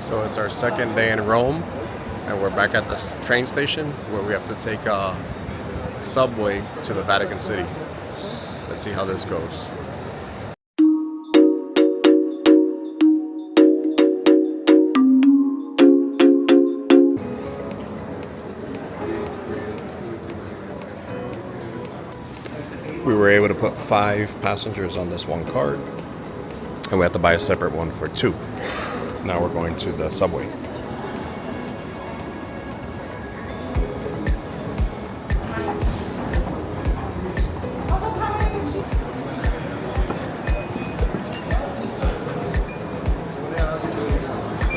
So it's our second day in Rome, and we're back at the train station where we have to take a subway to the Vatican City. Let's see how this goes. We were able to put 5 passengers on this one card, and we have to buy a separate one for 2. Now we're going to the subway. Did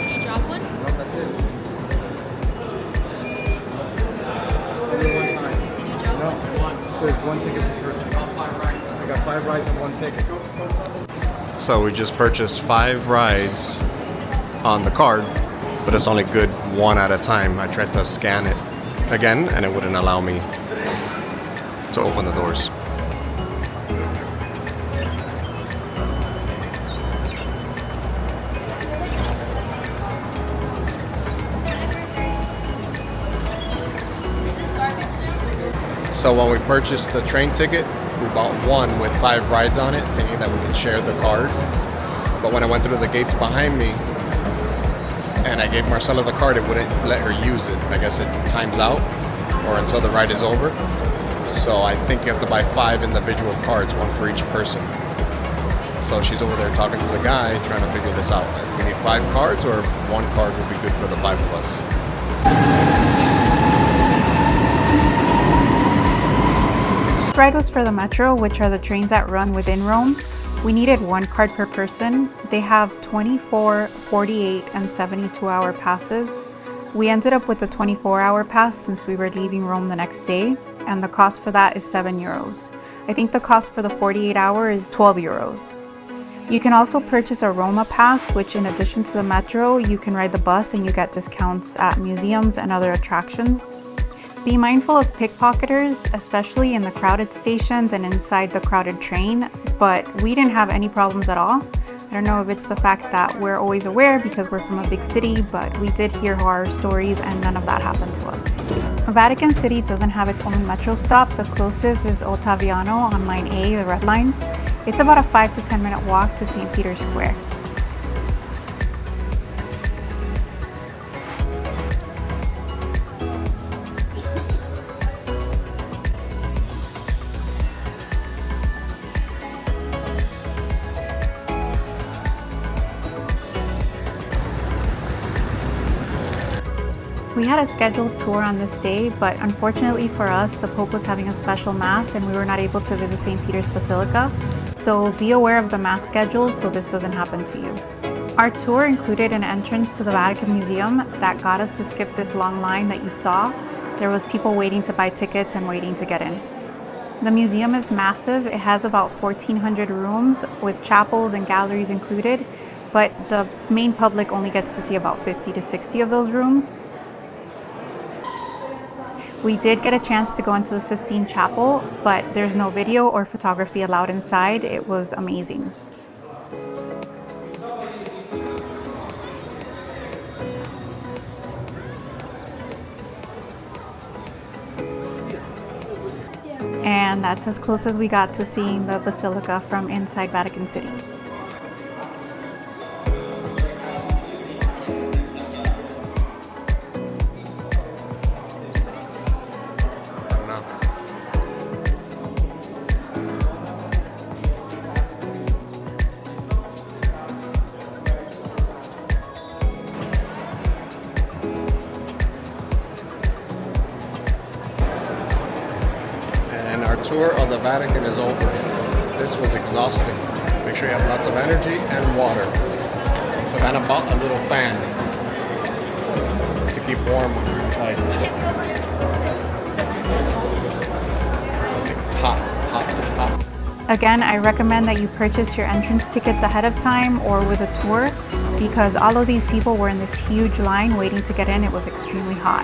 you drop one? No, that's it. Only one time. Did you drop No, there's one ticket per person. I got 5 rides and 1 ticket. So we just purchased 5 rides on the card, but it's only good 1 at a time. I tried to scan it again and it wouldn't allow me to open the doors. Is this garbage now? So when we purchased the train ticket, we bought 1 with 5 rides on it, thinking that we could share the card. But when I went through the gates behind me and I gave Marcella the card, it wouldn't let her use it. I guess it times out or until the ride is over. So I think you have to buy 5 individual cards, 1 for each person. So she's over there talking to the guy, trying to figure this out. We need 5 cards, or 1 card would be good for the 5 of us. Ride was for the Metro, which are the trains that run within Rome. We needed 1 card per person. They have 24, 48, and 72-hour passes. We ended up with the 24-hour pass since we were leaving Rome the next day, and the cost for that is €7. I think the cost for the 48-hour is €12. You can also purchase a Roma pass, which in addition to the Metro, you can ride the bus and you get discounts at museums and other attractions. Be mindful of pickpocketers, especially in the crowded stations and inside the crowded train, but we didn't have any problems at all. I don't know if it's the fact that we're always aware because we're from a big city, but we did hear horror stories and none of that happened to us. Vatican City doesn't have its own metro stop. The closest is Ottaviano on line A, the red line. It's about a 5 to 10 minute walk to St. Peter's Square. We had a scheduled tour on this day, but unfortunately for us, the Pope was having a special Mass and we were not able to visit St. Peter's Basilica. So be aware of the Mass schedule so this doesn't happen to you. Our tour included an entrance to the Vatican Museum that got us to skip this long line that you saw. There was people waiting to buy tickets and waiting to get in. The museum is massive. It has about 1,400 rooms with chapels and galleries included, but the main public only gets to see about 50 to 60 of those rooms. We did get a chance to go into the Sistine Chapel, but there's no video or photography allowed inside. It was amazing. And that's as close as we got to seeing the Basilica from inside Vatican City. And our tour of the Vatican is over. This was exhausting. Make sure you have lots of energy and water. Savannah bought a little fan to keep warm when you're inside. It's like hot. Again, I recommend that you purchase your entrance tickets ahead of time or with a tour, because all of these people were in this huge line waiting to get in. It was extremely hot.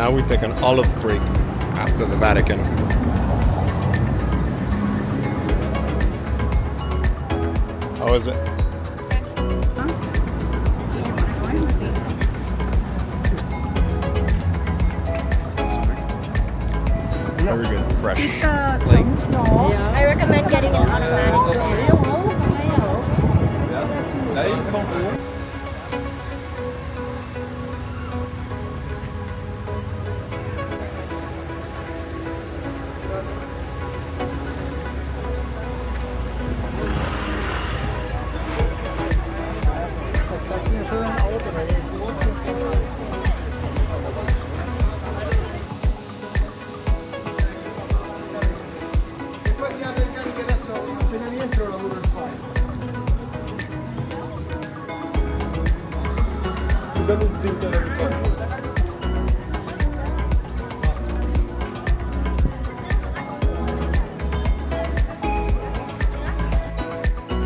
now we take an olive break after the Vatican. How is it? Very good, fresh. I recommend getting an automatic fan.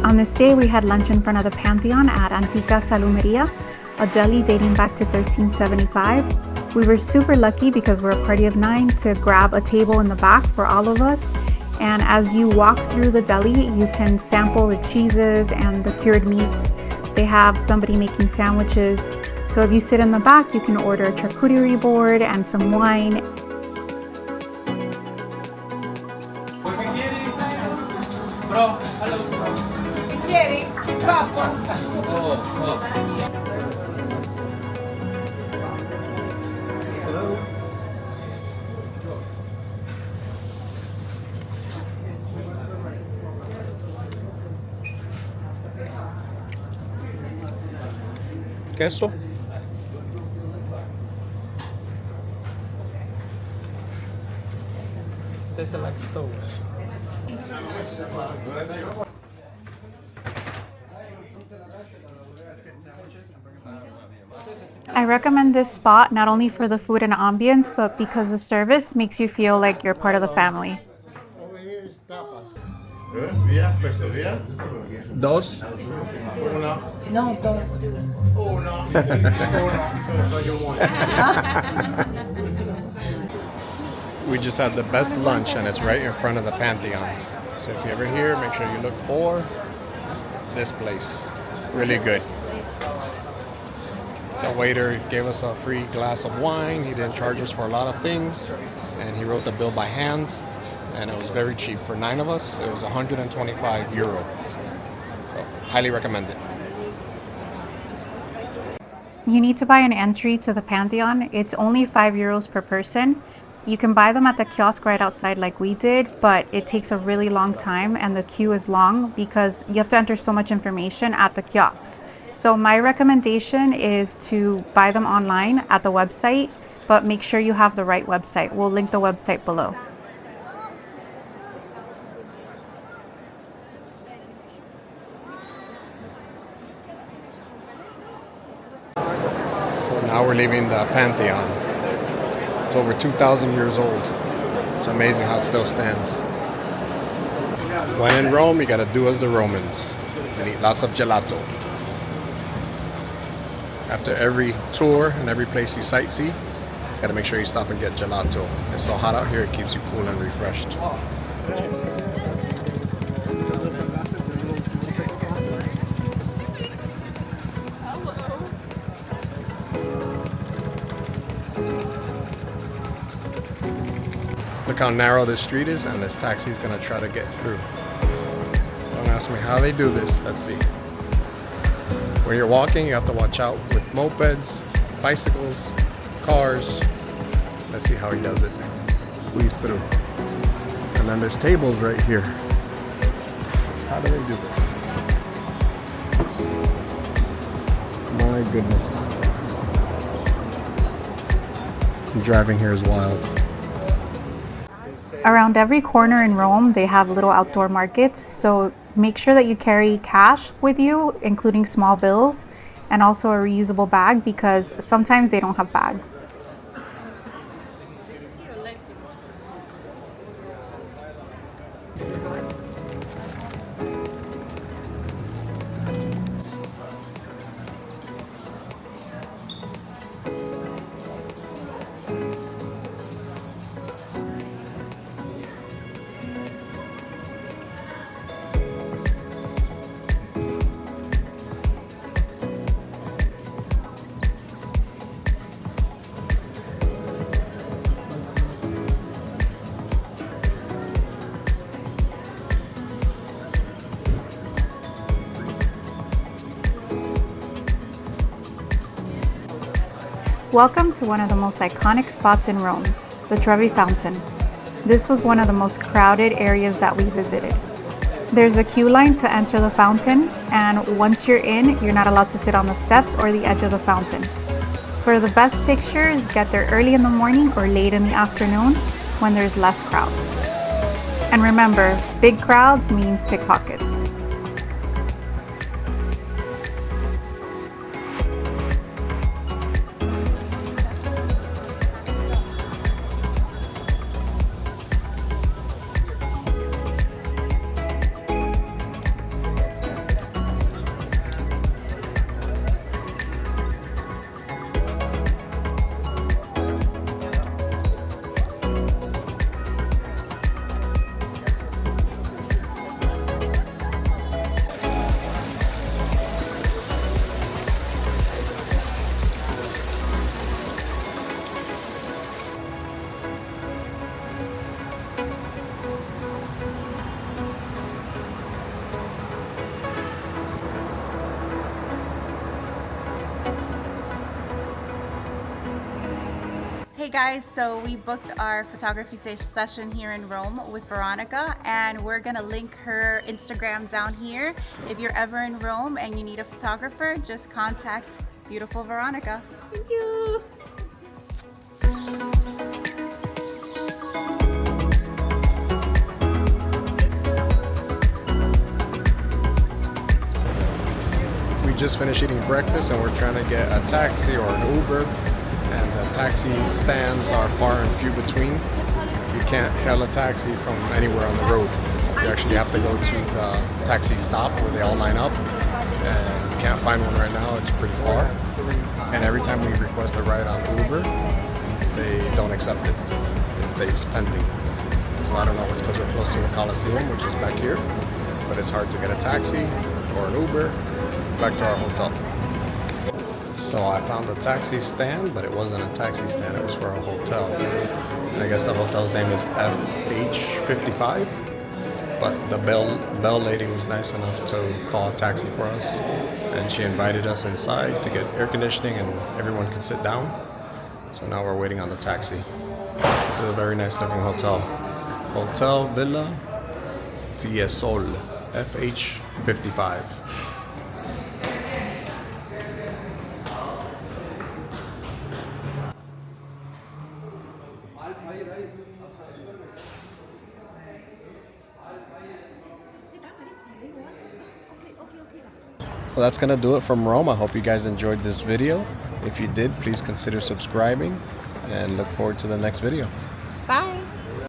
On this day, we had lunch in front of the Pantheon at Antica Salumeria, a deli dating back to 1375. We were super lucky because we're a party of 9 to grab a table in the back for all of us. And as you walk through the deli, you can sample the cheeses and the cured meats. They have somebody making sandwiches. So if you sit in the back, you can order a charcuterie board and some wine. Queso? They select those. I recommend this spot not only for the food and ambience, but because the service makes you feel like you're part of the family. Dos. No, don't do it. We just had the best lunch and it's right in front of the Pantheon. So if you're ever here, make sure you look for this place. Really good. The waiter gave us a free glass of wine. He didn't charge us for a lot of things. And he wrote the bill by hand. And it was very cheap. For 9 of us, it was 125 euro. So highly recommend it. You need to buy an entry to the Pantheon. It's only 5 euros per person. You can buy them at the kiosk right outside like we did, but it takes a really long time and the queue is long because you have to enter so much information at the kiosk. So my recommendation is to buy them online at the website, but make sure you have the right website. We'll link the website below. So now we're leaving the Pantheon. It's over 2,000 years old. It's amazing how it still stands. When in Rome, you gotta do as the Romans and eat lots of gelato. After every tour and every place you sightsee, you gotta make sure you stop and get gelato. It's so hot out here, it keeps you cool and refreshed. Look how narrow this street is, and this taxi's gonna try to get through. Don't ask me how they do this. Let's see. When you're walking, you have to watch out with mopeds, bicycles, cars. Let's see how he does it. Squeeze through. And then there's tables right here. How do they do this? My goodness. Driving here is wild. Around every corner in Rome, they have little outdoor markets, so make sure that you carry cash with you, including small bills, and also a reusable bag because sometimes they don't have bags. Welcome to one of the most iconic spots in Rome, the Trevi Fountain. This was one of the most crowded areas that we visited. There's a queue line to enter the fountain, and once you're in, you're not allowed to sit on the steps or the edge of the fountain. For the best pictures, get there early in the morning or late in the afternoon when there's less crowds. And remember, big crowds means pickpockets. Hey guys, so we booked our photography session here in Rome with Veronica, and we're gonna link her Instagram down here. If you're ever in Rome and you need a photographer, just contact beautiful Veronica. Thank you. We just finished eating breakfast and we're trying to get a taxi or an Uber. And the taxi stands are far and few between. You can't hail a taxi from anywhere on the road. You actually have to go to the taxi stop where they all line up. And you can't find one right now, it's pretty far. And every time we request a ride on Uber, they don't accept it. It stays pending. So I don't know if it's because we're close to the Coliseum, which is back here, but it's hard to get a taxi or an Uber back to our hotel. So I found a taxi stand, but it wasn't a taxi stand, it was for a hotel. And I guess the hotel's name is FH55, but the bell lady was nice enough to call a taxi for us. And she invited us inside to get air conditioning and everyone could sit down. So now we're waiting on the taxi. This is a very nice looking hotel. Hotel Villa Fiesole, FH55. Well, that's gonna do it from Rome. I hope you guys enjoyed this video. If you did, please consider subscribing and look forward to the next video.